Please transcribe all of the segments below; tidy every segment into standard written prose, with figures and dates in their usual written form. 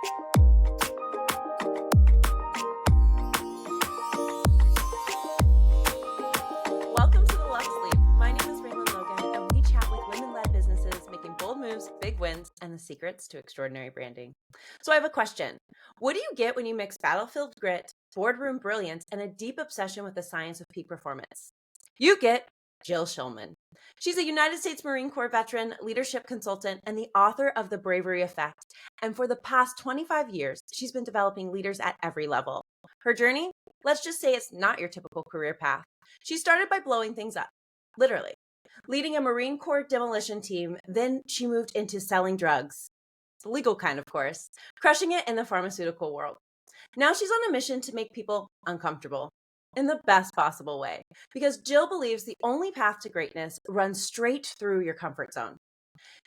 Welcome to the Luxe Leap. My name is Reland Logan, and we chat with women-led businesses making bold moves, big wins, and the secrets to extraordinary branding. So I have a question. What do you get when you mix battlefield grit, boardroom brilliance, and a deep obsession with the science of peak performance? You get Jill Schulman. She's a United States Marine Corps veteran, leadership consultant, and the author of The Bravery Effect. And for the past 25 years, she's been developing leaders at every level. Her journey? Let's just say it's not your typical career path. She started by blowing things up, literally, leading a Marine Corps demolition team. Then she moved into selling drugs, the legal kind, of course, crushing it in the pharmaceutical world. Now she's on a mission to make people uncomfortable in the best possible way, because Jill believes the only path to greatness runs straight through your comfort zone.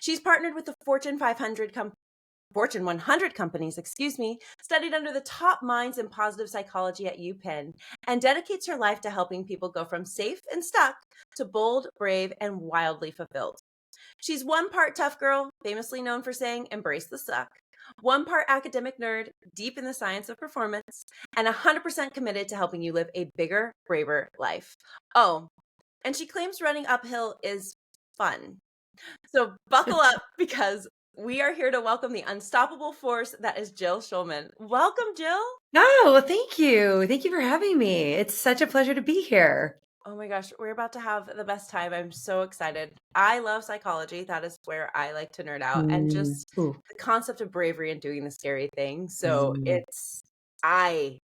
She's partnered with the Fortune 100 companies, studied under the top minds in positive psychology at UPenn, and dedicates her life to helping people go from safe and stuck to bold, brave, and wildly fulfilled. She's one part tough girl, famously known for saying, embrace the suck, one part academic nerd, deep in the science of performance, and 100% committed to helping you live a bigger, braver life. Oh, and she claims running uphill is fun. So buckle up, because we are here to welcome the unstoppable force that is Jill Schulman. Welcome, Jill. Oh, well, thank you. Thank you for having me. It's such a pleasure to be here. Oh my gosh, we're about to have the best time. I'm so excited. I love psychology. That is where I like to nerd out, and just Ooh. the concept of bravery and doing the scary thing. So Mm. I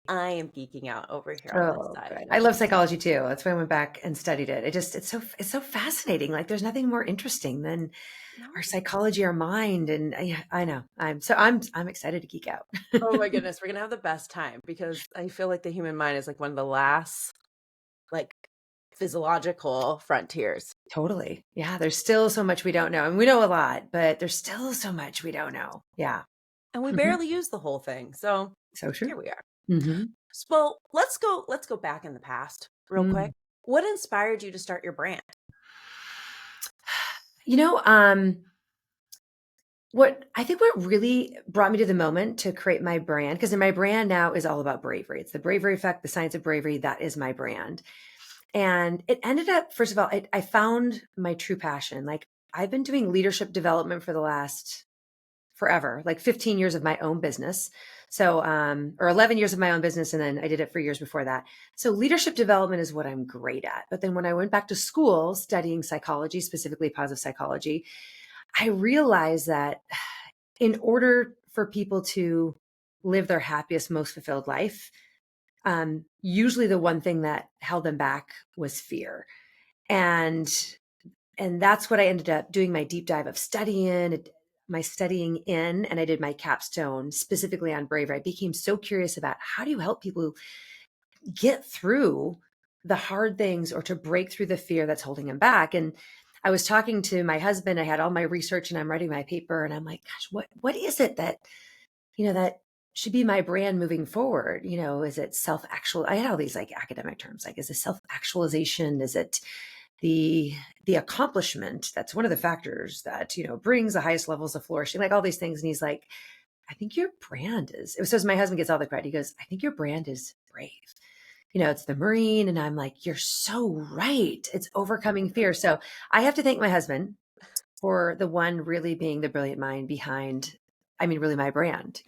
am geeking out over here on this Oh, side. good. I love psychology too. That's why I went back and studied it. It's so fascinating. Like there's nothing more interesting than our psychology, our mind. And yeah, I know. I'm excited to geek out. Oh my goodness, we're gonna have the best time, because I feel like the human mind is like one of the last physiological frontiers. Totally. Yeah. There's still so much we don't know. And we know a lot, but there's still so much we don't know. Yeah. And we barely use the whole thing. So So true. here we are. Mm-hmm. Well, let's go back in the past real quick. What inspired you to start your brand? You know, what really brought me to the moment to create my brand, because my brand now is all about bravery. It's the Bravery Effect, the science of bravery. That is my brand. And it ended up, first of all, I found my true passion. Like I've been doing leadership development for the last forever, like 15 years of my own business. So, or 11 years of my own business. And then I did it for years before that. So leadership development is what I'm great at. But then when I went back to school studying psychology, specifically positive psychology, I realized that in order for people to live their happiest, most fulfilled life, usually the one thing that held them back was fear. And that's what I ended up doing my deep dive of studying in, and I did my capstone specifically on bravery. I became so curious about how do you help people get through the hard things or to break through the fear that's holding them back. And I was talking to my husband, I had all my research and I'm writing my paper, and I'm like, gosh, what is it that, that should be my brand moving forward? Is it self-actual? I had all these like academic terms, like, is it self-actualization? Is it the accomplishment? That's one of the factors that, brings the highest levels of flourishing, like all these things. And he's like, I think your brand is, so my husband gets all the credit. He goes, I think your brand is brave. It's the Marine. And I'm like, you're so right. It's overcoming fear. So I have to thank my husband for the one really being the brilliant mind behind, really my brand,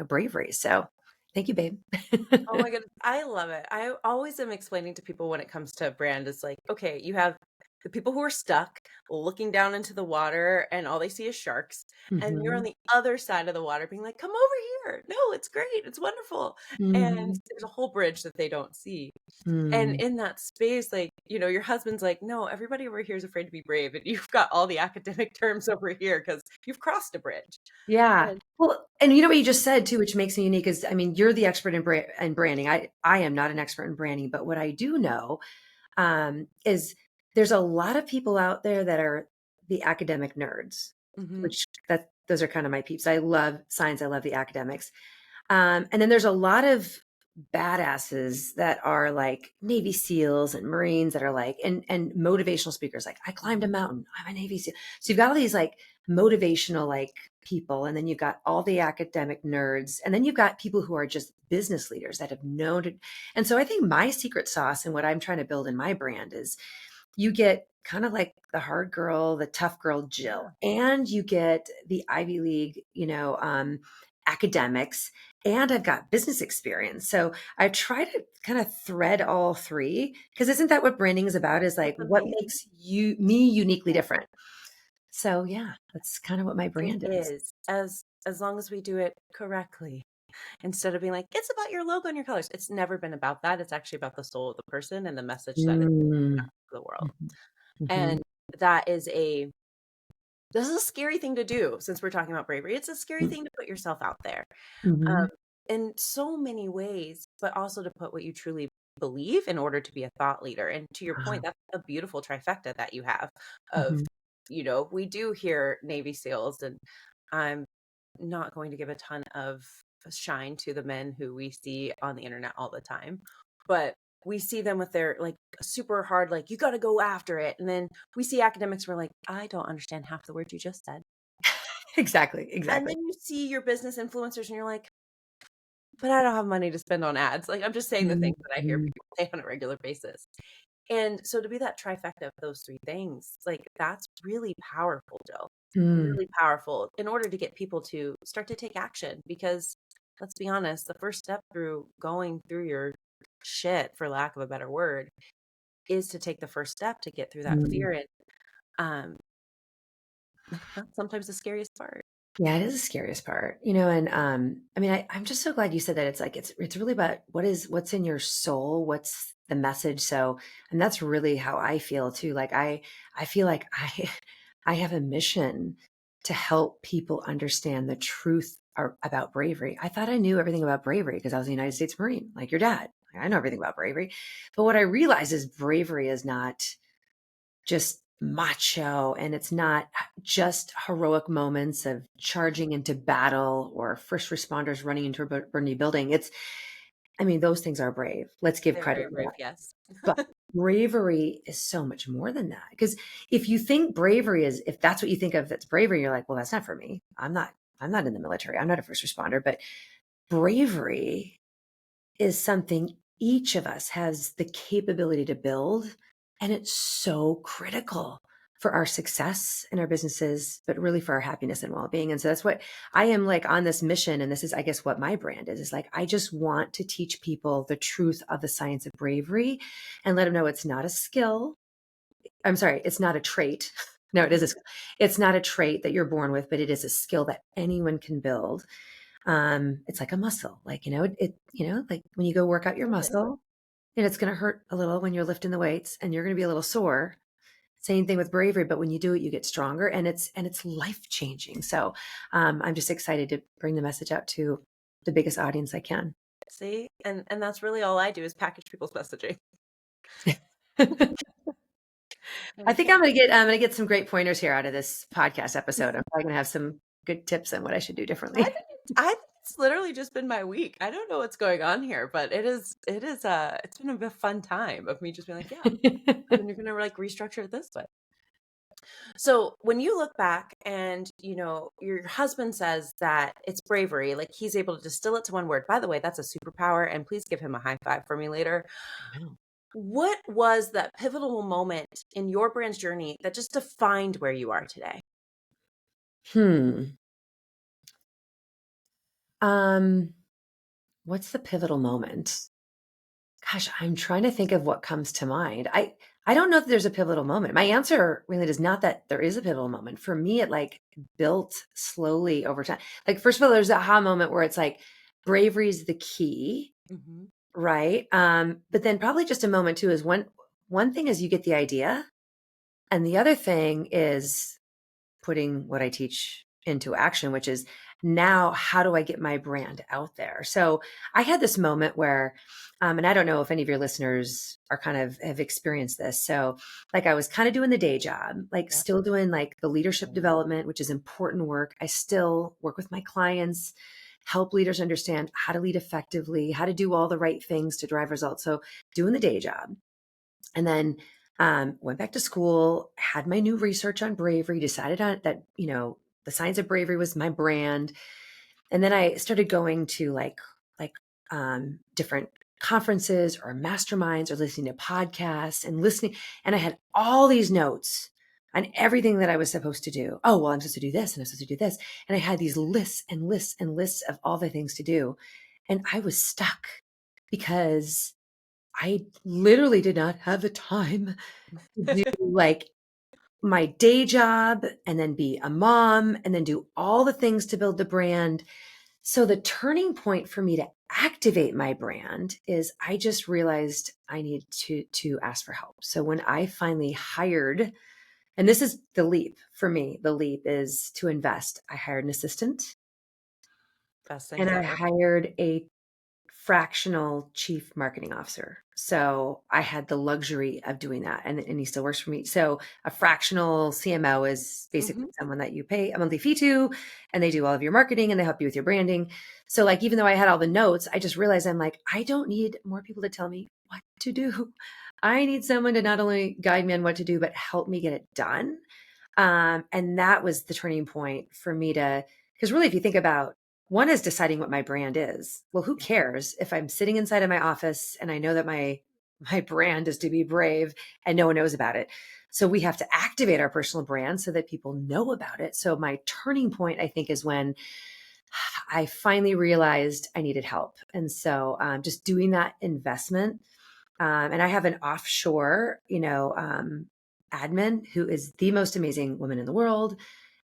bravery. So thank you, babe. Oh my goodness, I love it. I always am explaining to people when it comes to brand, is like, okay, you have the people who are stuck looking down into the water and all they see is sharks. And you're on the other side of the water being like, come over here. No, it's great. It's wonderful. And there's a whole bridge that they don't see. And in that space, like, your husband's like, no, everybody over here is afraid to be brave. And you've got all the academic terms over here because you've crossed a bridge. Yeah. And Well, and what you just said too, which makes me unique, is, you're the expert in branding. I am not an expert in branding, but what I do know is there's a lot of people out there that are the academic nerds, which those are kind of my peeps. I love science. I love the academics. And then there's a lot of badasses that are like Navy SEALs and Marines that are like, and motivational speakers. Like, I climbed a mountain, I'm a Navy SEAL. So you've got all these like motivational, like people, and then you've got all the academic nerds, and then you've got people who are just business leaders that have known it. And so I think my secret sauce and what I'm trying to build in my brand is you get kind of like the hard girl, the tough girl, Jill, Yeah. and you get the Ivy League, academics, and I've got business experience. So I try to kind of thread all three because isn't that what branding is about? Is like That's what amazing. makes me uniquely Yeah. different. So yeah, that's kind of what my It brand is. is, as long as we do it correctly, instead of being like, "It's about your logo and your colors." It's never been about that. It's actually about the soul of the person and the message that it's Mm, out to the world. mhm, mhm, And that is a this is a scary thing to do since we're talking about bravery. It's a scary mm, thing to put yourself out there, um, mhm. in so many ways, but also to put what you truly believe in order to be a thought leader. And to your Uh-huh. point, that's a beautiful trifecta that you have of, Mhm. we do hear Navy SEALs, and I'm not going to give a ton of shine to the men who we see on the internet all the time, but we see them with their like super hard, like, you got to go after it. And then we see academics, we're like, I don't understand half the words you just said. Exactly, And exactly. then you see your business influencers and you're like, but I don't have money to spend on ads. Like, I'm just saying the things that I hear Mhm. people say on a regular basis. And so to be that trifecta of those three things, like, that's really powerful, Jill. Mm, Really powerful in order to get people to start to take action. Because let's be honest, the first step through going through your shit, for lack of a better word, is to take the first step to get through that mm. fear. And um, that's sometimes the scariest part. Yeah, it is the scariest part, and I mean, I'm just so glad you said that. It's like it's really about what's in your soul, what's the message. So, and that's really how I feel too. Like I feel like I I have a mission to help people understand the truth about bravery. I thought I knew everything about bravery because I was a United States Marine, like your dad. I know everything about bravery, but what I realize is bravery is not just macho and it's not just heroic moments of charging into battle or first responders running into a burning building. I mean, those things are brave. Let's give They're credit very for brave, that. yes. But bravery is so much more than that. Because if you think bravery is, if that's what you think of, that's bravery, you're like, well, that's not for me. I'm not in the military. I'm not a first responder. But bravery is something each of us has the capability to build. And it's so critical for our success in our businesses, but really for our happiness and well being. And so that's what I am like on this mission. And this is, I guess, what my brand is like, I just want to teach people the truth of the science of bravery and let them know it's not a skill. I'm sorry, it's not a trait. No, it is a skill. It's not a trait that you're born with, but it is a skill that anyone can build. It's like a muscle, like, like when you go work out your Love it. muscle and it's going to hurt a little when you're lifting the weights and you're going to be a little sore. Same thing with bravery, but when you do it, you get stronger and it's life changing. So, I'm just excited to bring the message out to the biggest audience I can. See? And that's really all I do is package people's messaging. I And think yeah, I'm going to get some great pointers here out of this podcast episode. I'm probably going to have some good tips on what I should do I differently. think it's literally just been my week. I don't know what's going on here, but it's been a fun time of me just being like, yeah, and you're gonna like restructure it this way. So when you look back and your husband says that it's bravery, like he's able to distill it to one word. By the way, that's a superpower, and please give him a high five for me later. I know. What was that pivotal moment in your brand's journey that just defined where you are today? Hmm. Um, what's the pivotal moment? Gosh, I'm trying to think of what comes to mind. I don't know if there's a pivotal moment. My answer really is not that there is a pivotal moment. For me, it like built slowly over time. Like first of all, there's a aha moment where it's like bravery is the key, Hmm. right? But then probably just a moment too is one thing is you get the idea, and the other thing is putting what I teach into action, which is now how do I get my brand out there? So I had this moment where, and I don't know if any of your listeners are kind of have experienced this. So like I was kind of doing the day job, like Yeah. still doing like the leadership development, which is important work. I still work with my clients, help leaders understand how to lead effectively, how to do all the right things to drive results. So doing the day job. And then went back to school, had my new research on bravery, decided on that, the Science of Bravery was my brand. And then I started going to like different conferences or masterminds or listening to podcasts and listening. And I had all these notes on everything that I was supposed to do. Oh, well, I'm supposed to do this and I'm supposed to do this. And I had these lists and lists and lists of all the things to do. And I was stuck because I literally did not have the time to do like my day job and then be a mom and then do all the things to build the brand. So the turning point for me to activate my brand is I just realized I need to ask for help. So when I finally hired, and this is the leap for me, the leap is to invest. I hired an assistant Best things and I ever. hired a fractional chief marketing officer. So I had the luxury of doing that. And he still works for me. So a fractional CMO is basically Mhm. someone that you pay a monthly fee to, and they do all of your marketing and they help you with your branding. So like, even though I had all the notes, I just realized I'm like, I don't need more people to tell me what to do. I need someone to not only guide me on what to do, but help me get it done. And that was the turning point for me to, because really, if you think about one is deciding what my brand is. Well, who cares if I'm sitting inside of my office and I know that my brand is to be brave and no one knows about it. So we have to activate our personal brand so that people know about it. So my turning point, I think, is when I finally realized I needed help. And so just doing that investment. And I have an offshore, admin who is the most amazing woman in the world.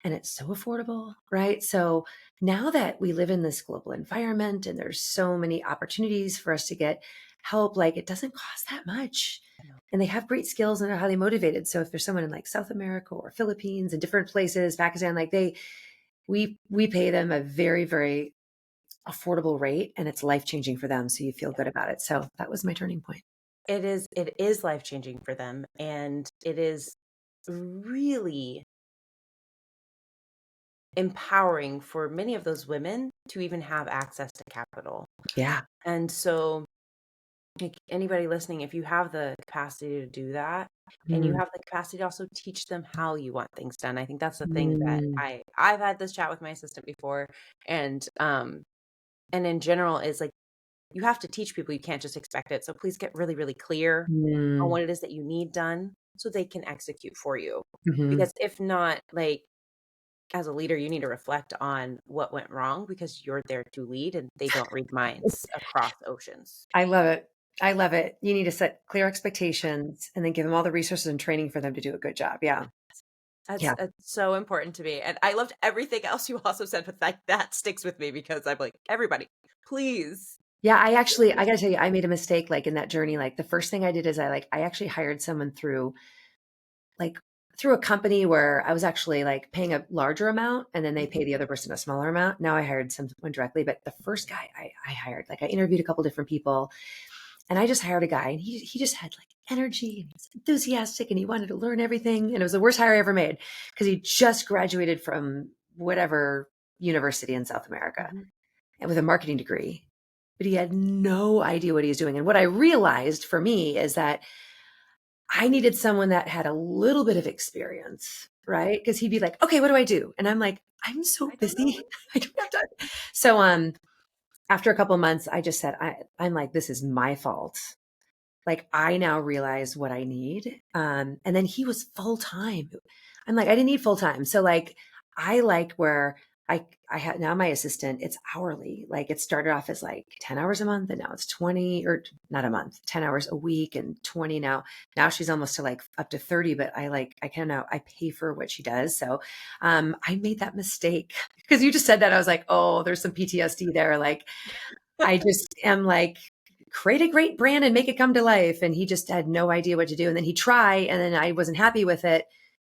And it's so affordable, right? So now that we live in this global environment and there's so many opportunities for us to get help, like it doesn't cost that much. No. And they have great skills and are highly motivated. So if there's someone in like South America or Philippines and different places, Pakistan, like we pay them a very, very affordable rate and it's life changing for them. So you feel good about it. So that was my turning point. It is life-changing for them, and it is really empowering for many of those women to even have access to capital. Yeah. And so, like anybody listening, if you have the capacity to do that and you Mm. have the capacity to also teach them how you want things done, I think that's the thing that Mm. I've had this chat with my assistant before, and in general is like you have to teach people, you can't just expect it. So please get really, really clear on Mm. what it is that you need done so they can execute for you. Mhm. Because if not, like as a leader, you need to reflect on what went wrong because you're there to lead and they don't read minds across oceans. I love it. I love it. You need to set clear expectations and then give them all the resources and training for them to do a good job. Yeah. That's, Yeah. that's so important to me. And I loved everything else you also said, but that sticks with me because I'm like, everybody, please. Yeah. I gotta tell you, I made a mistake like in that journey. Like the first thing I did is I actually hired someone like through a company where I was actually like paying a larger amount and then they pay Mhm. the other person a smaller amount. Now I hired someone directly, but the first guy I hired, like I interviewed a couple different people and I just hired a guy and he just had like energy and he was enthusiastic and he wanted to learn everything. And it was the worst hire I ever made because he just graduated from whatever university in South America Mhm. and with a marketing degree, but he had no idea what he was doing. And what I realized for me is that I needed someone that had a little bit of experience, right? Because he'd be like, okay, what do I do? And I'm like, I'm so I don't know. busy. I don't have time. So after a couple of months, I just said, I'm like, this is my fault. Like I now realize what I need. And then he was full time. I'm like, I didn't need full time. So like, I like where I had now my assistant, it's hourly. Like it started off as like 10 hours a month and now it's 20 or not a month, 10 hours a week and 20 now. Now she's almost to like up to 30, but I can now, I pay for what she does. So, I made that mistake because you just said that. I was like, oh, there's some PTSD there. Like, I just am like, create a great brand and make it come to life. And he just had no idea what to do. And then he tried, and then I wasn't happy with it.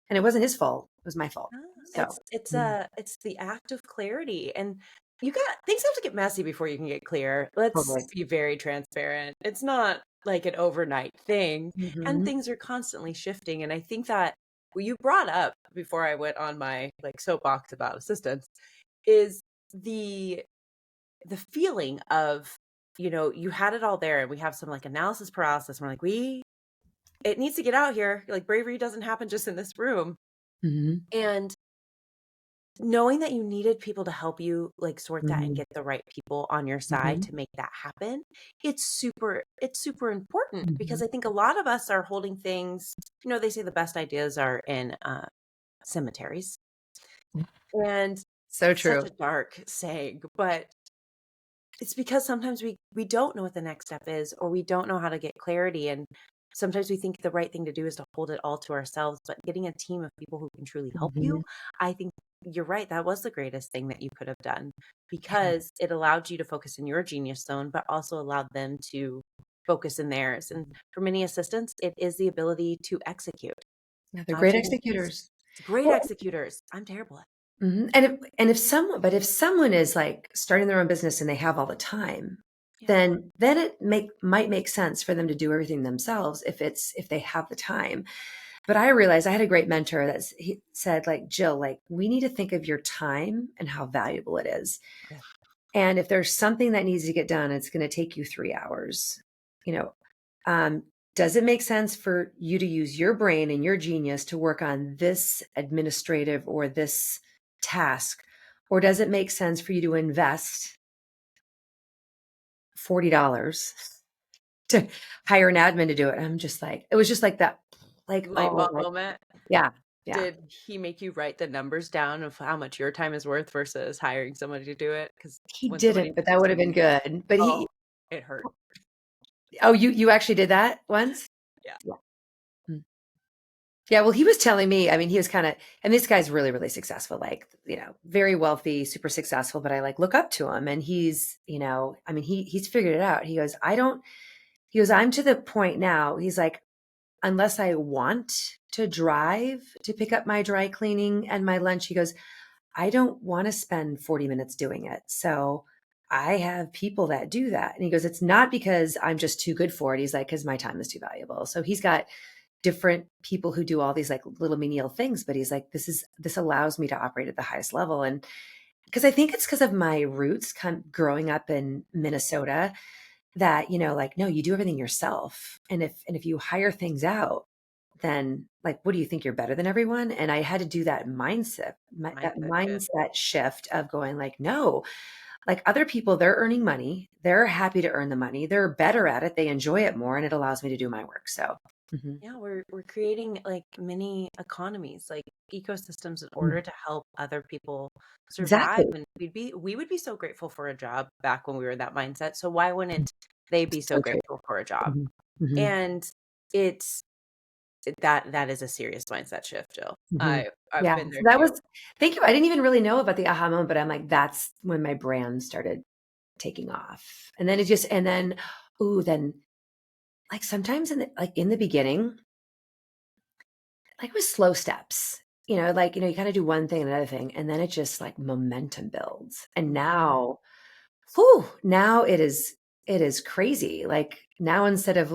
And it wasn't his fault. It was my fault. Ah, So, mm, it's the act of clarity, and you got things have to get messy before you can get clear. Let's totally. be very transparent. It's not like an overnight thing, and Hmm. things are constantly shifting. And I think that what you brought up before I went on my like soapbox about assistance is the the feeling of you had it all there, and we have some like analysis paralysis. And we're like we it needs to get out here. Like bravery doesn't happen just in this room, Hmm. and knowing that you needed people to help you like sort that and Mhm, get the right people on your side mhm, to make that happen, it's super important because mhm. I think a lot of us are holding things, they say the best ideas are in cemeteries. And So it's such true. a dark saying, but it's because sometimes we don't know what the next step is, or we don't know how to get clarity, and sometimes we think the right thing to do is to hold it all to ourselves, but getting a team of people who can truly help you, Mhm. I think you're right, that was the greatest thing that you could have done Yeah. because it allowed you to focus in your genius zone, but also allowed them to focus in theirs. And for many assistants, it is the ability to execute. Yeah, they're I've great seen executors. great Well, executors. I'm terrible at mhm, and if someone is, like, starting their own business and they have all the time, it. Yeah. then it might make sense for them to do everything themselves if they have the time. But I realized I had a great mentor he said, like, "Jill, like, we need to think of your time and how valuable it is. Yeah. And if there's something that needs to get done, it's gonna take you 3 hours." You know, does it make sense for you to use your brain and your genius to work on this administrative or this task? Or does it make sense for you to invest $40 to hire an admin to do it? I'm just like, it was just like that, like, Light oh, bulb like, moment. yeah, yeah. Did he make you write the numbers down of how much your time is worth versus hiring somebody to do it? Because He when somebody didn't, but that does would it, have been good. But oh, it hurt. oh, you actually did that once? Yeah. Yeah. Mm. Yeah, well, he was telling me, I mean, he was kinda, and this guy's really, really successful, like, very wealthy, super successful, but I, like, look up to him, and I mean, he's figured it out. He goes, "I'm to the point now," he's like, "Unless I want to drive to pick up my dry cleaning and my lunch," he goes, "I don't wanna spend 40 minutes doing it, so I have people that do that," and he goes, "It's not because I'm just too good for it," he's like, "'Cause my time is too valuable." So he's got different people who do all these, like, little menial things, but he's like, this allows me to operate at the highest level." And because I think it's because of my roots growing up in Minnesota that, like, no, you do everything yourself. And if you hire things out, then, like, what do you think, you're better than everyone? And I had to do that that Mindset shift. mindset shift of going, like, no, like, other people, they're earning money, they're happy to earn the money, they're better at it, they enjoy it more, and it allows me to do my work. So mhm. Yeah, we're creating like mini economies, like ecosystems in Mm. order to help other people survive. Exactly. And we would be so grateful for a job back when we were in that mindset. So why wouldn't they be so So true. grateful for a job? Mhm. Mhm. And it's that is a serious mindset shift, Jill. Mhm. I've Yeah, been so there that too. was thank you. I didn't even really know about the aha moment, but I'm like, that's when my brand started taking off. And then ooh, then, like, sometimes in the beginning, like, with slow steps, you kinda do one thing, another thing, and then it just, like, momentum builds. And Mhm. now it is crazy. Like, now instead of,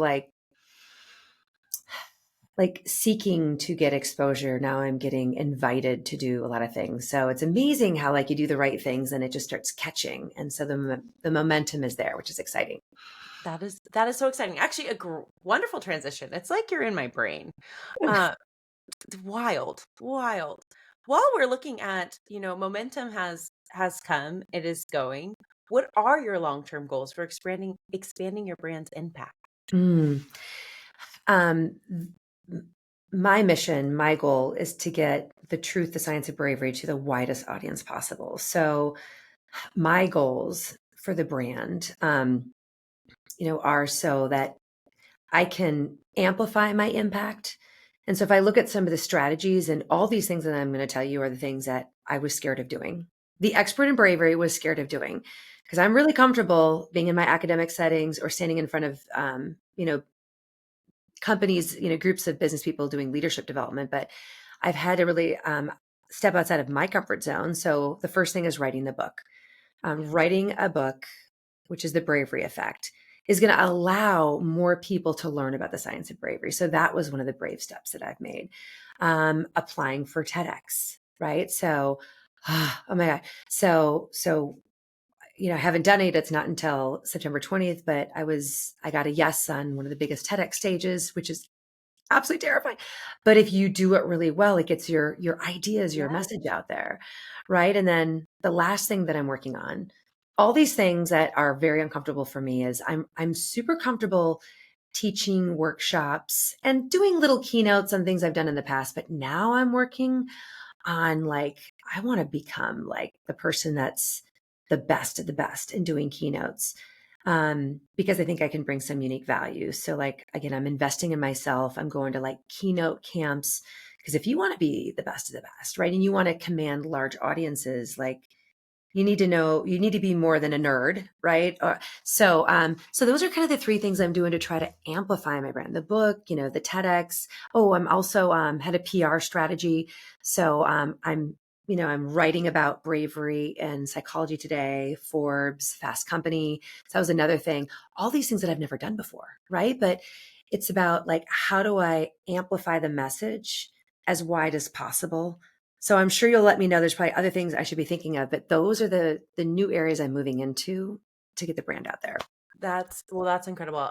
like seeking to get exposure, now I'm getting invited to do a lot of things. So it's amazing how, like, you do the right things and it just starts catching. And so the momentum is there, which is exciting. That is so exciting. Actually, a wonderful transition. It's like you're in my brain. Uh, Wild, wild. While we're looking at, momentum has come, it is going. What are your long-term goals for expanding your brand's impact? Mm. M- my mission, my goal is to get the truth, the science of bravery to the widest audience possible. So my goals for the brand, are so that I can amplify my impact. And so if I look at some of the strategies, and all these things that I'm going to tell you are the things that I was scared of doing. The expert in bravery was scared of doing because I'm really comfortable being in my academic settings or standing in front of, companies, groups of business people doing leadership development. But I've had to really step outside of my comfort zone. So the first thing is writing the book. Yeah, Writing a book, which is the Bravery Effect, is going to allow more people to learn about the science of bravery. So that was one of the brave steps that I've made. Applying for TEDx, right? So, oh my God. So I haven't done it. It's not until September 20th, but I got a yes on one of the biggest TEDx stages, which is absolutely terrifying. But if you do it really well, it gets your ideas, your Yeah. message out there, right? And then the last thing that I'm working on, all these things that are very uncomfortable for me is I'm super comfortable teaching workshops and doing little keynotes on things I've done in the past, but now I'm working on like I want to become like the person that's the best of the best in doing keynotes, because I think I can bring some unique value. So like again, I'm investing in myself. I'm going to like keynote camps because if you want to be the best of the best, right, and you want to command large audiences, like you need to know, you need to be more than a nerd, right? So those are kind of the three things I'm doing to try to amplify my brand. The book, the TEDx. Oh, I'm also had a PR strategy. So I'm writing about bravery and psychology today, Forbes, Fast Company. So that was another thing. All these things that I've never done before, right? But it's about like, how do I amplify the message as wide as possible? So I'm sure you'll let me know there's probably other things I should be thinking of, but those are the new areas I'm moving into to get the brand out there. That's incredible.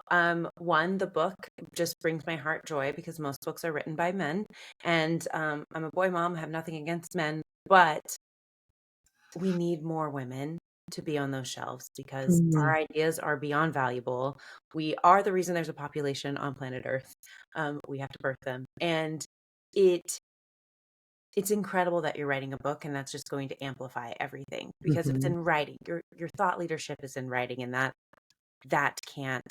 One, the book just brings my heart joy because most books are written by men, and I'm a boy mom, have nothing against men, but we need more women to be on those shelves because our Mm, ideas are beyond valuable. We are the reason there's a population on planet Earth. We have to birth them, and it it's incredible that you're writing a book, and that's just going to amplify everything because it's mhm, in writing. Your thought leadership is in writing, and that can't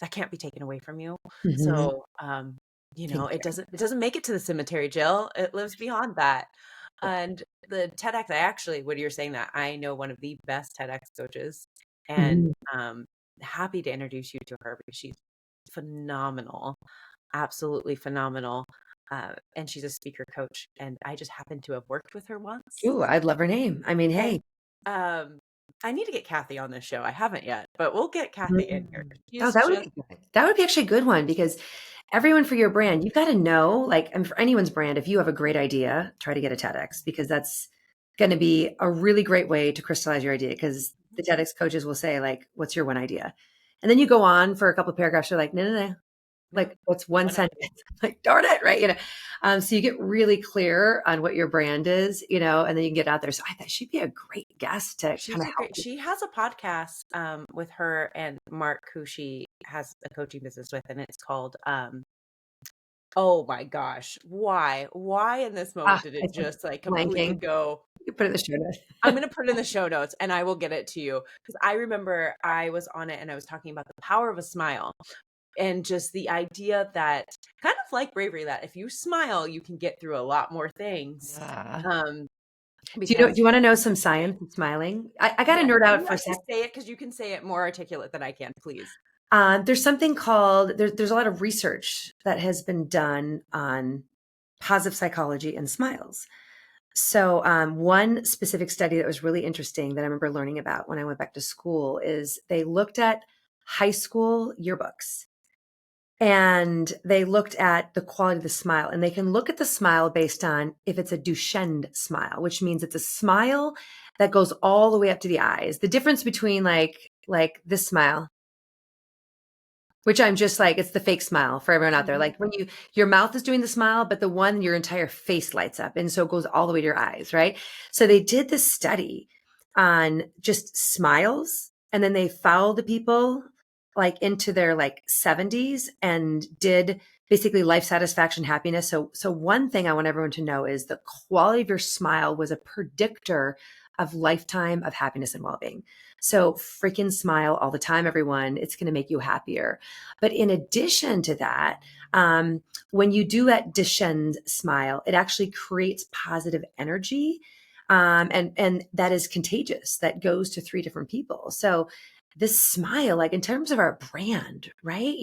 that can't be taken away from you. mhm. So, Thank it doesn't make it to the cemetery, Jill. It lives beyond that. And the TEDx, I actually, when you're saying that, I know one of the best TEDx coaches, you. and Mhm. happy to introduce you to her because she's phenomenal, absolutely phenomenal. And she's a speaker coach, and I just happened to have worked with her once. Ooh, I'd love her name. I mean, And hey. um, I need to get Kathy on this show. I haven't yet, but we'll get Kathy in here. Mm. Oh, She's that would just be good. That would be actually a good one because everyone for your brand, you've got to know, like, and for anyone's brand, if you have a great idea, try to get a TEDx because that's going to be a really great way to crystallize your idea. Because the TEDx coaches will say, like, what's your one idea? And then you go on for a couple of paragraphs. You're like, no, no, no. no Like, what's one one sentence? idea. Like, darn it, right? So you get really clear on what your brand is, and then you can get out there. So I thought she'd be a great guest to kind of help. She has a podcast with her and Mark, who she has a coaching business with, and it's called oh my gosh, why in this moment did I it said just like completely blanking. go? You can put it in the show notes. I'm going to put it in the show notes and I will get it to you because I remember I was on it and I was talking about the power of a smile and just the idea that kind of like bravery, that if you smile, you can get through a lot more things. Yeah. Um, Do because you want to know some science of smiling? I got to yes, nerd would out you for a like to sec. say it because you can say it more articulate than I can, please. There's something called there's a lot of research that has been done on positive psychology and smiles. So one specific study that was really interesting that I remember learning about when I went back to school is they looked at high school yearbooks and they looked at the quality of the smile, and they can look at the smile based on if it's a Duchenne smile, which means it's a smile that goes all the way up to the eyes. The difference between like this smile, which I'm just like, it's the fake smile for everyone out there. Mhm. Like when your mouth is doing the smile, but the one, your entire face lights up. And so it goes all the way to your eyes, right? So they did this study on just smiles. And then they followed the people like into their like 70s and did basically life satisfaction, happiness. So one thing I want everyone to know is the quality of your smile was a predictor of lifetime of happiness and well-being. So freaking smile all the time, everyone. It's going to make you happier. But in addition to that, when you do that Duchenne smile, it actually creates positive energy. And that is contagious. That goes to three different people. So this smile, like in terms of our brand, right?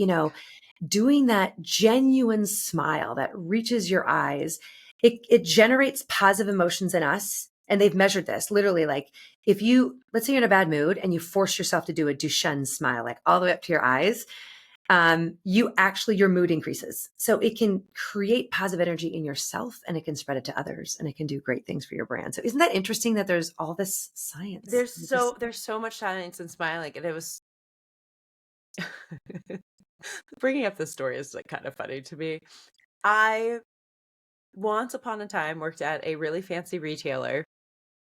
Doing that genuine smile that reaches your eyes, it generates positive emotions in us. And they've measured this literally, like if you, let's say you're in a bad mood and you force yourself to do a Duchenne smile, like all the way up to your eyes, your mood increases. So it can create positive energy in yourself and it can spread it to others and it can do great things for your brand. So isn't that interesting that there's all this science? There's so much silence and smiling, and it was bringing up this story is like kind of funny to me. I once upon a time worked at a really fancy retailer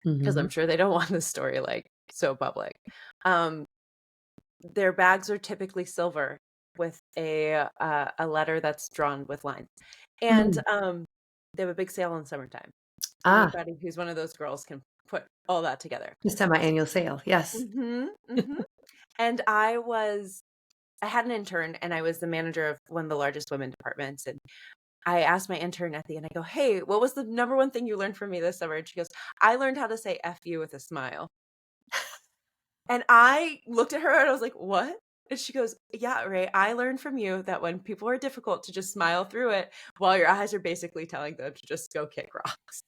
because Mhm. I'm sure they don't want this story like so public. Um, their bags are typically silver with a letter that's drawn with lines, and Mm. they have a big sale in the summertime. Ah, Anybody who's one of those girls can put all that together. the semi-annual sale. Yes. Hmm. Hmm. And I had an intern and I was the manager of one of the largest women departments. And I asked my intern at the end, I go, hey, what was the number one thing you learned from me this summer? And she goes, I learned how to say F you with a smile. And I looked at her and I was like, what? And she goes, yeah, Ray, I learned from you that when people are difficult to just smile through it while your eyes are basically telling them to just go kick rocks.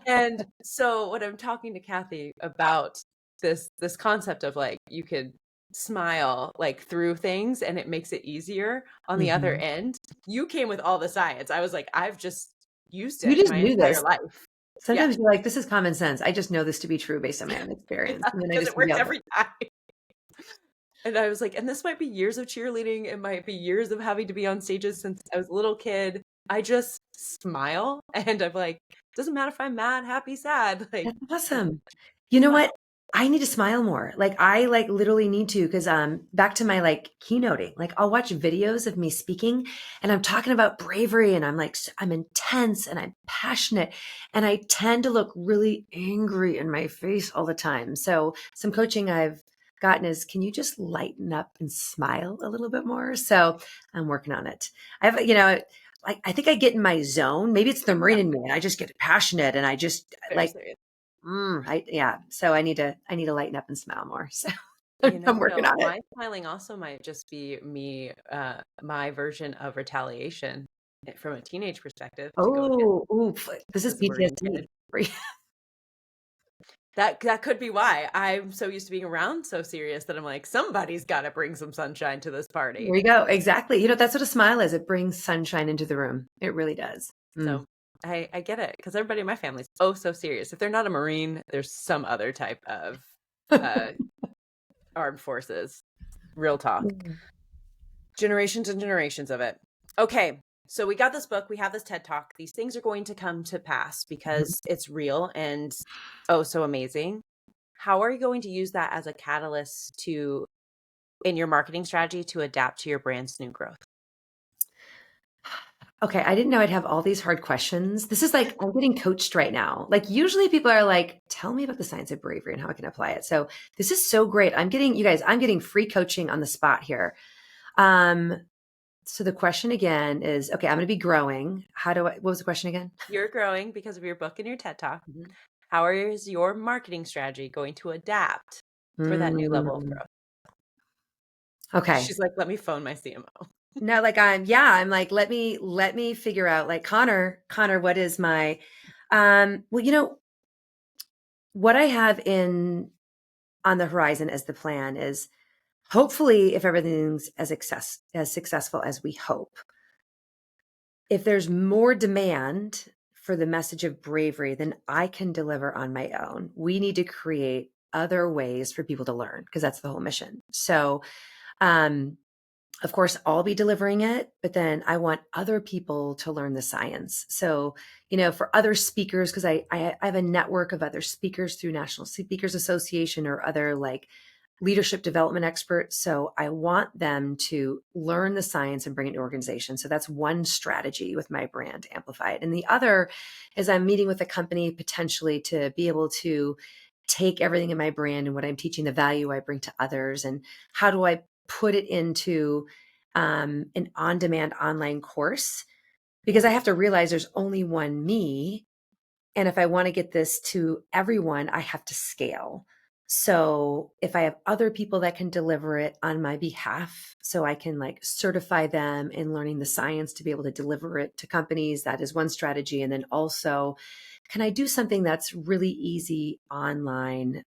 And so when I'm talking to Kathy about this concept of like you could smile like through things and it makes it easier on the other Mhm. end, you came with all the science. I was like, I've just used You it just my knew entire this. life. Yeah. Sometimes you're like, "This is common sense. I just know this to be true based on my own experience." Yeah, And then I because just it works yelled every time. And I was like, and this might be years of cheerleading. It might be years of having to be on stages since I was a little kid. I just smile and I'm like, doesn't matter if I'm mad, happy, sad. Like, That's just awesome. You know smile. what? I need to smile more. Like I like literally need to because back to my like keynoting. Like I'll watch videos of me speaking and I'm talking about bravery and I'm like I'm intense and I'm passionate and I tend to look really angry in my face all the time. So some coaching I've gotten is can you just lighten up and smile a little bit more? So I'm working on it. I've like I think I get in my zone. Maybe it's the Yeah, Marine in me. And I just get passionate and I just very like serious. yeah. So I need to lighten up and smile more. So You I'm never working know. on it. My smiling also might just be me, my version of retaliation from a teenage perspective to go against Oh, oof. This is as a Marine kid. PTSD. That could be why I'm so used to being around so serious that I'm like, somebody's got to bring some sunshine to this There party. you go. Exactly. That's what a smile is. It brings sunshine into the room. It really does. Mm. So I get it because everybody in my family's oh so serious. If they're not a Marine, there's some other type of uh, armed forces. Real talk. Generations and generations of it. Okay. So we got this book, we have this TED Talk. These things are going to come to pass Mhm. because it's real and oh so amazing. How are you going to use that as a catalyst to in your marketing strategy to adapt to your brand's new growth? Okay, I didn't know I'd have all these hard questions. This is like I'm getting coached right now. Like usually people are like, "Tell me about the science of bravery and how I can apply it." So this is so great. I'm getting you guys. I'm getting free coaching on the spot here. Um, so the question again is, okay, I'm going to be growing. How do I? What was the question again? You're growing because of your book and your TED Talk. Mhm. How is your marketing strategy going to adapt for that new level of Mm, growth? okay. She's like, let me phone my CMO. No, like I'm like, let me figure out like Connor, what is my, well, what I have in on the horizon as the plan is hopefully if everything's as successful as we hope, if there's more demand for the message of bravery than I can deliver on my own, we need to create other ways for people to learn because that's the whole mission. So, um, of course, I'll be delivering it, but then I want other people to learn the science. So, for other speakers, because I have a network of other speakers through National Speakers Association or other like leadership development experts. So I want them to learn the science and bring it to organization. So that's one strategy with my brand amplified. And the other is I'm meeting with a company potentially to be able to take everything in my brand and what I'm teaching, the value I bring to others, and how do I put it into an on-demand online course? Because I have to realize there's only one me, and if I want to get this to everyone, I have to scale. So if I have other people that can deliver it on my behalf, so I can like certify them in learning the science to be able to deliver it to companies, that is one strategy. And then also, can I do something that's really easy online,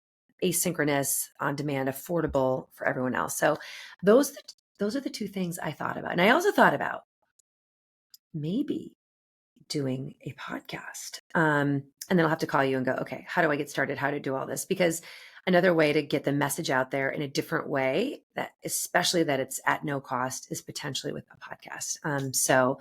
asynchronous, on demand, affordable for everyone else? So those, those are the two things I thought about. And I also thought about maybe doing a podcast. And then I'll have to call you and go, okay, how do I get started? How to do all this? Because another way to get the message out there in a different way, that especially that it's at no cost, is potentially with a podcast. So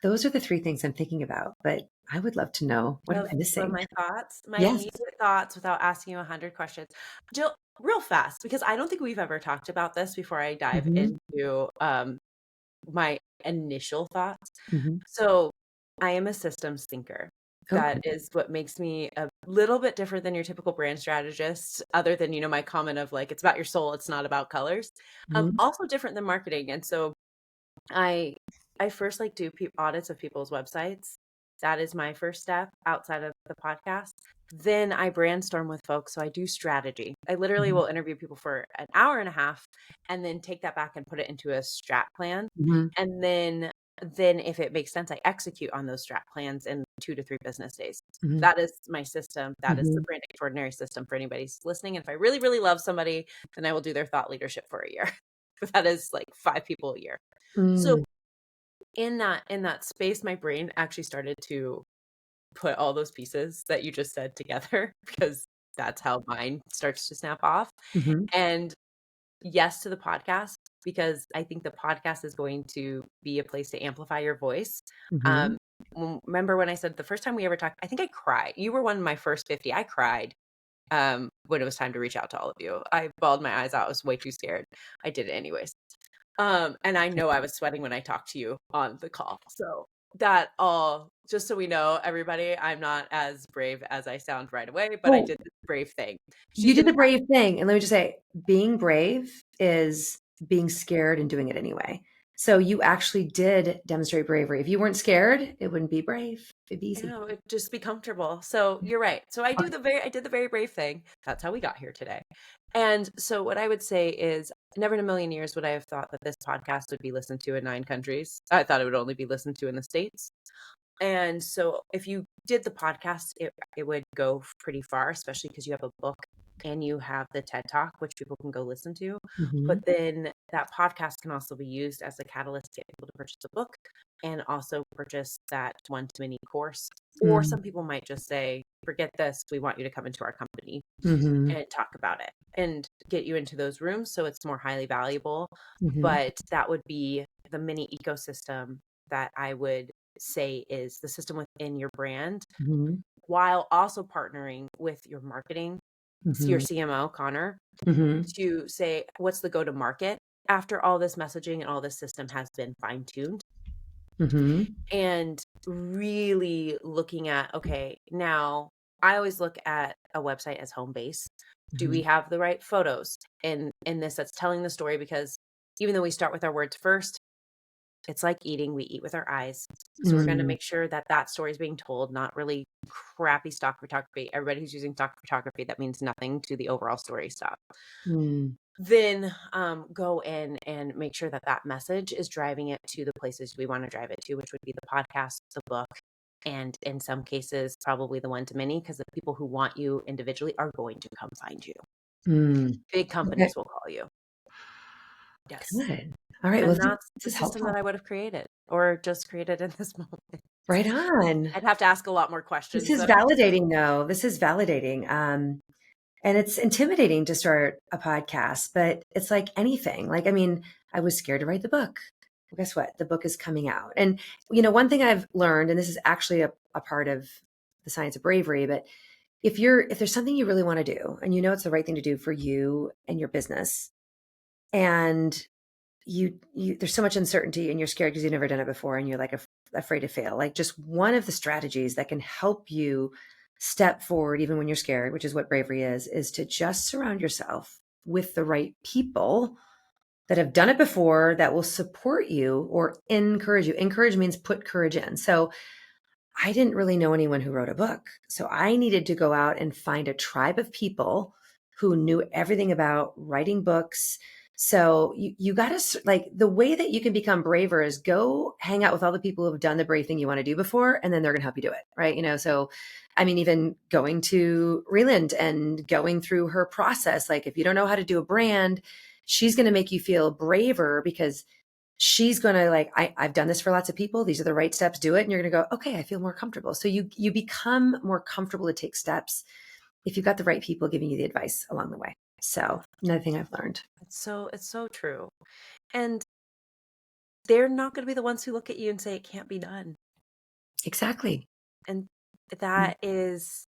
those are the three things I'm thinking about, but I would love to know, what am I Love missing? my thoughts, my Yes. immediate thoughts without asking you 100 questions. Jill, real fast, because I don't think we've ever talked about this before I dive Mhm, into my initial thoughts. mhm. So I am a systems thinker. That Okay. is what makes me a little bit different than your typical brand strategist, other than, my comment of like, it's about your soul, it's not about colors. Mhm, Also different than marketing. And so I I first like do audits of people's websites. That is my first step outside of the podcast. Then I brainstorm with folks. So I do strategy. I literally mhm, will interview people for an hour and a half and then take that back and put it into a strat plan. mhm, And then if it makes sense, I execute on those strat plans in 2 to 3 business days. mhm, That is my system. That is the mhm, brand extraordinary system for anybody who's listening. And if I really, really love somebody, then I will do their thought leadership for a year. But that is like 5 people a year. So mm, in that space, my brain actually started to put all those pieces that you just said together because that's how mine starts to snap off. mhm, And yes to the podcast, because I think the podcast is going to be a place to amplify your voice. mhm. Um, remember when I said the first time we ever talked, I think I cried. You were one of my first 50. I cried when it was time to reach out to all of you. I bawled my eyes out. I was way too scared. I did it anyways. And I know I was sweating when I talked to you on the call. So that all, just so we know, everybody, I'm not as brave as I sound right away, but I Oh, did this brave thing. She you did did the brave thing, and let me just say, being brave is being scared and doing it anyway. So you actually did demonstrate bravery. If you weren't scared, it wouldn't be brave. It'd be easy. it just be comfortable. So you're right. So I Okay. did the very brave thing. That's how we got here today. And so what I would say is never in a million years would I have thought that this podcast would be listened to in 9 countries. I thought it would only be listened to in the States. And so if you did the podcast, it would go pretty far, especially because you have a book and you have the TED Talk, which people can go listen to. But Mhm, then that podcast can also be used as a catalyst to get people to purchase a book and also purchase that one-to-many course. Or mm, some people might just say, forget this, we want you to come into our company mhm, and talk about it and get you into those rooms so it's more highly valuable. mhm, But that would be the mini ecosystem that I would say is the system within your brand mhm, while also partnering with your marketing, your mhm, CMO, Connor, mhm, to say, what's the go to market after all this messaging and all this system has been fine tuned? mhm, And really looking at, okay, now I always look at a website as home base. Do we mhm, have the right photos in this that's telling the story? Because even though we start with our words first, it's like eating, we eat with our eyes. So we're going to mm, make sure that that story is being told, not really crappy stock photography. Everybody who's using stock photography, that means nothing to the overall story stuff. mm, Then go in and make sure that that message is driving it to the places we want to drive it to, which would be the podcast, the book, and in some cases, probably the one to many, because the people who want you individually are going to come find you. mm. Big Okay, companies will call you. Yes. good. All right, well, And that's this the is system that helpful. I would have created or just created in this moment. Right on. I'd have to ask a lot more This questions is though. validating, though. This is validating. And it's intimidating to start a podcast, but it's like anything. Like, I mean, I was scared to write the book. Well, guess what? The book is coming out. And, one thing I've learned, and this is actually a part of the science of bravery, but if there's something you really want to do and you know it's the right thing to do for you and your business, and you there's so much uncertainty and you're scared because you've never done it before and you're like afraid to fail, like just one of the strategies that can help you step forward even when you're scared, which is what bravery is to just surround yourself with the right people that have done it before, that will support you or encourage you. Encourage means put courage in. So I didn't really know anyone who wrote a book. So I needed to go out and find a tribe of people who knew everything about writing books. So you got to, like, the way that you can become braver is go hang out with all the people who have done the brave thing you want to do before, and then they're going to help you do it. Right. So, I mean, even going to Reland and going through her process, like if you don't know how to do a brand, she's going to make you feel braver because she's going to, like, I've done this for lots of people. These are the right steps, do it. And you're going to go, okay, I feel more comfortable. So you become more comfortable to take steps if you've got the right people giving you the advice along the way. So another thing I've learned. It's so true. And they're not going to be the ones who look at you and say it can't be done. Exactly. And that is,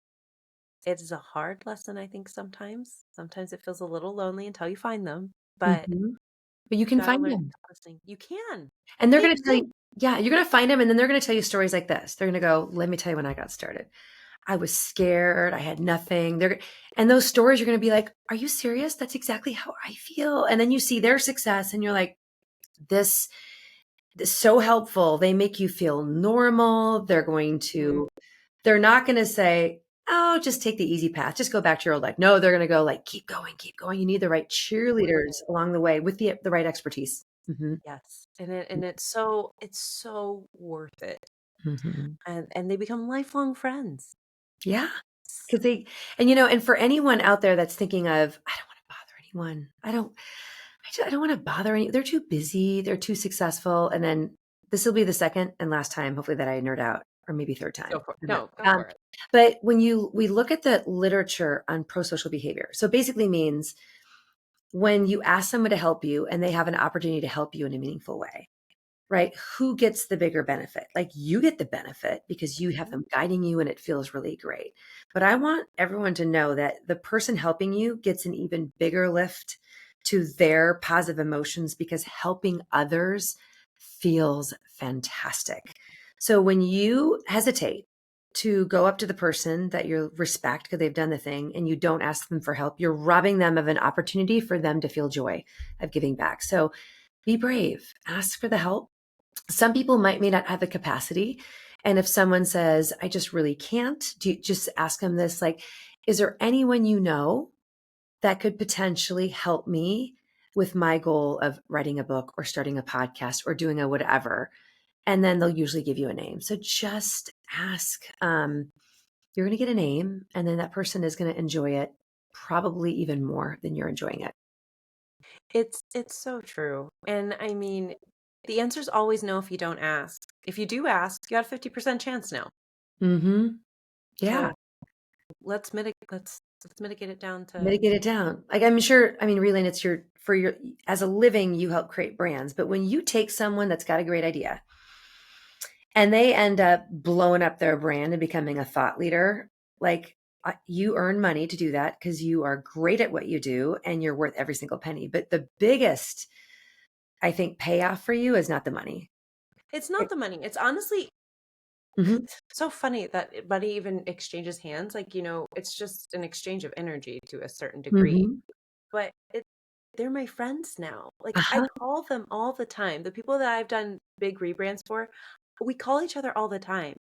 it is a hard lesson, I think, sometimes. Sometimes it feels a little lonely until you find them, but Mhm. But you you can got to find learn to them. stop listening. You can. And they're They gonna tell exist. you, yeah, you're gonna find them, and then they're gonna tell you stories like this. They're gonna go, "Let me tell you when I got started. I was scared. I had nothing." And those stories, you're gonna be like, "Are you serious? That's exactly how I feel." And then you see their success, and you're like, "This is so helpful." They make you feel normal. Mhm. They're not gonna say, "Oh, just take the easy path. Just go back to your old life." No, they're gonna go like, "Keep going, keep going." You need the right cheerleaders Right. along the way with the right expertise. Yes. And it's so worth it. Mhm. And they become lifelong friends. Yeah. 'Cause and for anyone out there that's thinking of, "I don't wanna bother anyone. I don't wanna bother any they're too busy, they're too successful," and then this will be the second and last time, hopefully, that I nerd out, or maybe third Go time. for it. I'm not No, go for it. but we look at the literature on pro-social behavior. So, basically means when you ask someone to help you and they have an opportunity to help you in a meaningful way, right? Who gets the bigger benefit? Like, you get the benefit because you have Mhm. them guiding you and it feels really great. But I want everyone to know that the person helping you gets an even bigger lift to their positive emotions because helping others feels fantastic. So when you hesitate to go up to the person that you respect because they've done the thing and you don't ask them for help, you're robbing them of an opportunity for them to feel joy of giving back. So be brave, ask for the help. Some people may not have the capacity. And if someone says, I just really can't, do you just ask them this, like, is there anyone you know that could potentially help me with my goal of writing a book or starting a podcast or doing a whatever? And then they'll usually give you a name. So just ask. You're going to get a name, and then that person is going to enjoy it probably even more than you're enjoying it. It's so true. And I mean, the answer's always no if you don't ask. If you do ask, you got a 50% chance now. Mm-hmm. Yeah. So let's mitigate it down to Mitigate it down. Like, I'm sure, I mean, Reland, it's as a living, you help create brands. But when you take someone that's got a great idea and they end up blowing up their brand and becoming a thought leader, like, you earn money to do that because you are great at what you do and you're worth every single penny. But the biggest, I think, payoff for you is not the money. it's not the money. It's honestly Mm-hmm. so funny that money even exchanges hands. Like, it's just an exchange of energy to a certain degree. Mm-hmm. But they're my friends now. Like, I Uh-huh. call them all the time. The people that I've done big rebrands for, we call each other all the time.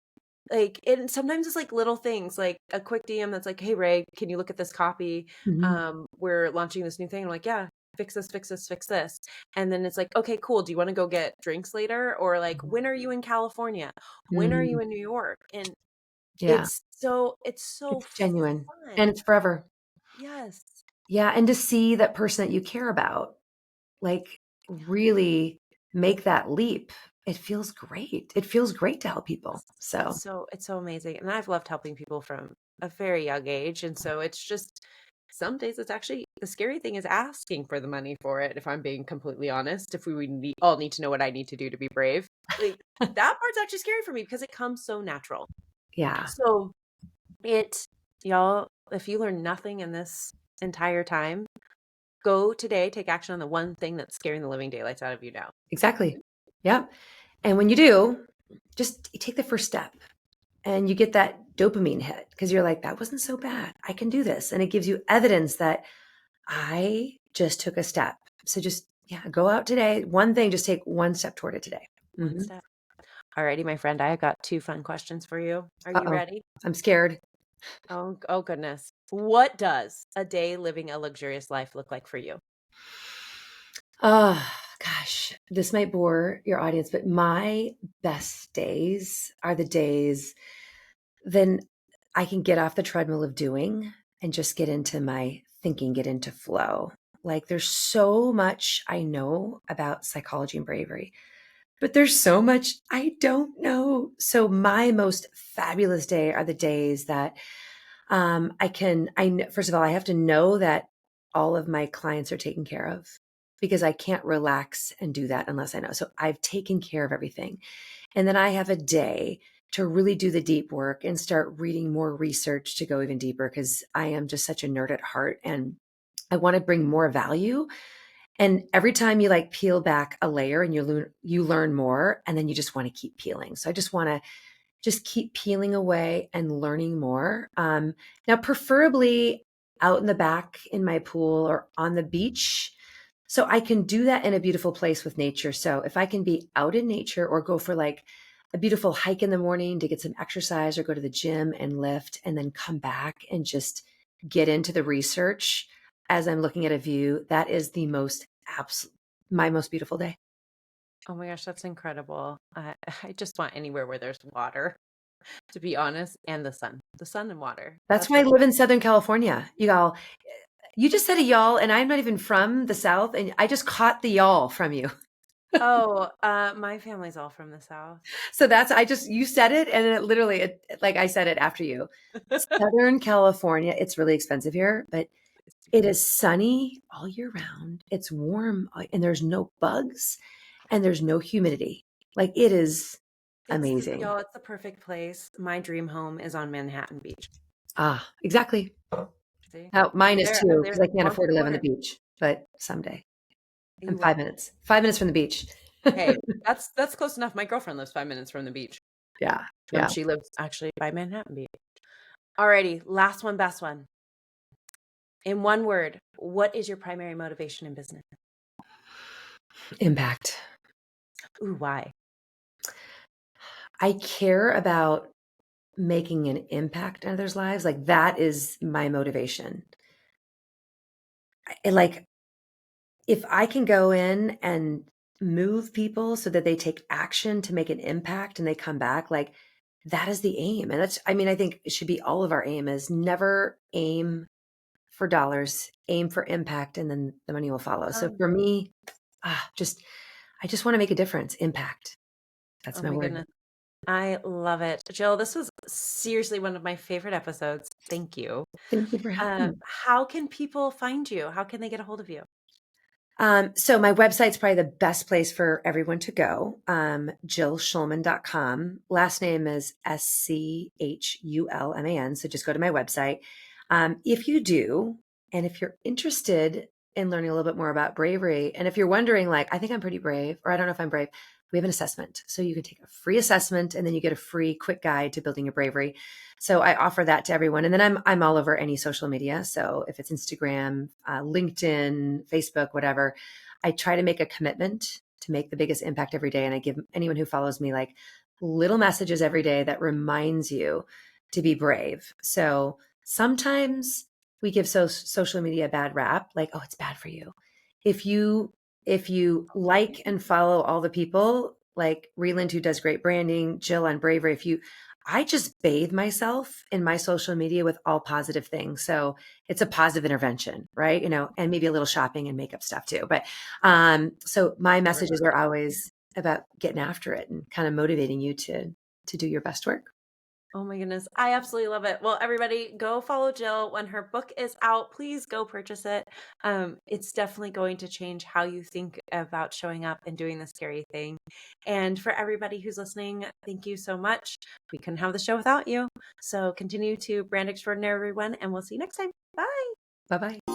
Like, and sometimes it's like little things, like a quick DM that's like, "Hey Ray, can you look at this copy? Mm-hmm. We're launching this new thing." I'm like, "Yeah, fix this, fix this, fix this." And then it's like, "Okay, cool. Do you want to go get drinks later?" Or like, "When are you in California? When are Mm-hmm. you in New York?" And Yeah. it's so It's genuine and fun. it's forever. Yes. Yeah. And to see that person that you care about, like, really make that leap, it feels great. It feels great to help people. So, It's so amazing. And I've loved helping people from a very young age. And so it's just some days it's actually the scary thing is asking for the money for it, if I'm being completely honest. If all need to know what I need to do to be brave. Like, that part's actually scary for me because it comes so natural. yeah, So it y'all, if you learn nothing in this entire time, go today, take action on the one thing that's scaring the living daylights out of you now. exactly. Yeah. And when you do, just take the first step and you get that dopamine hit because you're like, that wasn't so bad. I can do this. And it gives you evidence that I just took a step. So just, yeah, go out today. One thing, just take one step toward it today. One Hmm. step. Alrighty, my friend, I have got two fun questions for you. Are you Uh-oh. ready? I'm scared. Oh goodness. What does a day living a luxurious life look like for you? Oh, gosh, this might bore your audience, but my best days are the days then I can get off the treadmill of doing and just get into my thinking, get into flow. Like, there's so much I know about psychology and bravery, but there's so much I don't know. So my most fabulous day are the days that first of all, I have to know that all of my clients are taken care of. because I can't relax and do that unless I know. So I've taken care of everything. And then I have a day to really do the deep work and start reading more research to go even deeper because I am just such a nerd at heart and I want to bring more value. And every time you like peel back a layer and you learn more, and then you just want to keep peeling. So I just want to just keep peeling away and learning more. Now, preferably out in the back in my pool or on the beach. So I can do that in a beautiful place with nature. So if I can be out in nature or go for like a beautiful hike in the morning to get some exercise or go to the gym and lift and then come back and just get into the research as I'm looking at a view, that is the most my most beautiful day. Oh my gosh, that's incredible. I just want anywhere where there's water, to be honest, and the sun and water. That's That's why I it. live in Southern California. You just said a y'all, and I'm not even from the South, and I just caught the y'all from you. Oh, my family's all from the South. So you said it, and it literally, like I said it after you. Southern California, it's really expensive here, but it is sunny all year round. It's warm, and there's no bugs, and there's no humidity. Like it is amazing. Y'all, it's the perfect place. My dream home is on Manhattan Beach. Ah, exactly. See? Mine is too, because There's I can't along afford to the live on the water. beach, but someday. I'm You 5 minutes, 5 minutes from the beach. Hey, that's close enough. My girlfriend lives 5 minutes from the beach. Yeah, yeah. She lives actually by Manhattan Beach. Alrighty, last one, best one. In one word, what is your primary motivation in business? Impact. Ooh, why? I care about making an impact in others' lives. Like that is my motivation. Like if I can go in and move people so that they take action to make an impact and they come back, like that is the aim. And I mean, I think it should be all of our aim is never aim for dollars, aim for impact, and then the money will follow. So for me, I just want to make a difference, impact. That's Oh my my word. goodness. I love it. Jill, this was seriously one of my favorite episodes. Thank you. Thank you for having me. How can people find you? How can they get a hold of you? So my website's probably the best place for everyone to go. JillSchulman.com. Last name is Schulman. So just go to my website. If you do, and if you're interested in learning a little bit more about bravery, and if you're wondering, like, I think I'm pretty brave, or I don't know if I'm brave, we have an assessment. So you can take a free assessment and then you get a free quick guide to building your bravery. So I offer that to everyone. And then I'm all over any social media. So if it's Instagram, LinkedIn, Facebook, whatever, I try to make a commitment to make the biggest impact every day. And I give anyone who follows me like little messages every day that reminds you to be brave. So sometimes we give social media a bad rap, like, oh, it's bad for you. If you like and follow all the people like Reland, who does great branding, Jill on Bravery, I just bathe myself in my social media with all positive things. So it's a positive intervention, right? And maybe a little shopping and makeup stuff too. But so my messages are always about getting after it and kind of motivating you to do your best work. Oh my goodness. I absolutely love it. Well, everybody go follow Jill. When her book is out, please go purchase it. It's definitely going to change how you think about showing up and doing the scary thing. And for everybody who's listening, thank you so much. We couldn't have the show without you. So continue to brand extraordinary, everyone, and we'll see you next time. Bye. Bye-bye.